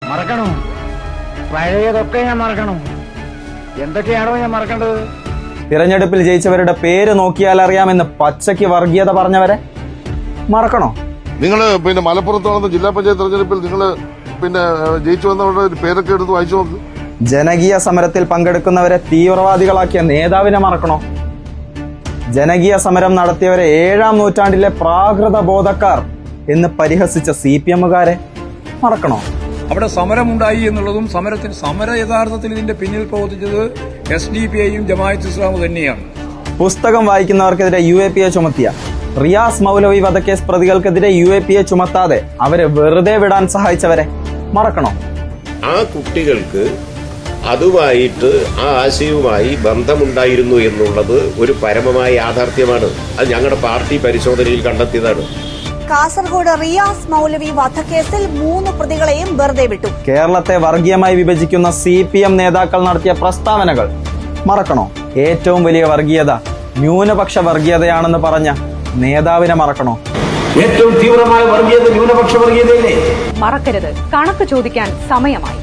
മറക്കണോ? പഴയതൊക്കെ ഞാൻ മറക്കണോ? എന്തൊക്കെയാണോ ഞാൻ മറക്കേണ്ടത്? തിരഞ്ഞെടുപ്പിൽ ജയിച്ചവരുടെ പേര് നോക്കിയാൽ അറിയാമെന്ന് പച്ചയ്ക്ക് വർഗീയത പറഞ്ഞവരെ മറക്കണോ? നിങ്ങൾ മലപ്പുറത്ത് നടന്ന ജില്ലാ പഞ്ചായത്ത് തെരഞ്ഞെടുപ്പിൽ നിങ്ങൾ ജയിച്ചു വന്നവരുടെ പേരൊക്കെ എടുത്ത് വായിച്ചു നോക്ക്. ജനകീയ സമരത്തിൽ പങ്കെടുക്കുന്നവരെ തീവ്രവാദികളാക്കിയ നേതാവിനെ മറക്കണോ? ജനകീയ സമരം നടത്തിയവരെ 7-ാം നൂറ്റാണ്ടിലെ പ്രാകൃത ബോധക്കാർ എന്ന് പരിഹസിച്ച CPM-കാരെ മറക്കണോ? അവിടെ സമരമുണ്ടായി എന്നുള്ളതും സമര യഥാർത്ഥത്തിൽ ഇതിന്റെ പിന്നിൽ പ്രവർത്തിച്ചത് SDPI-യും ജമാഅത്ത് ഇസ്ലാമും തന്നെയാണ്. പുസ്തകം വായിക്കുന്നവർക്കെതിരെ UAPA ചുമത്തിയ റിയാസ് മൗലവി വധക്കേസ് പ്രതികൾക്കെതിരെ UAPA ചുമത്താതെ അവരെ വെറുതെ വിടാൻ സഹായിച്ചവരെ മറക്കണോ? ആ കുട്ടികൾക്ക് അതുമായിട്ട് ആ ആശയവുമായി ബന്ധമുണ്ടായിരുന്നു എന്നുള്ളത് ഒരു പരമമായ യാഥാർത്ഥ്യമാണ്. അത് ഞങ്ങളുടെ പാർട്ടി പരിശോധനയിൽ കണ്ടെത്തിയതാണ്. കാസർഗോഡ് റിയാസ് മൗലവി വധക്കേസിൽ 3 പ്രതികളെയും വെറുതെ വിട്ടു. കേരളത്തെ വർഗീയമായി വിഭജിക്കുന്ന CPM നേതാക്കൾ നടത്തിയ പ്രസ്താവനകൾ മറക്കണോ? ഏറ്റവും വലിയ വർഗീയത ന്യൂനപക്ഷ വർഗീയതയാണെന്ന് പറഞ്ഞ നേതാവിനെ മറക്കണോ? ഏറ്റവും തീവ്രമായ വർഗീയത ന്യൂനപക്ഷ വർഗീയതയില്ലേ? മറക്കരുത്, കണക്ക് ചോദിക്കാൻ സമയമായി.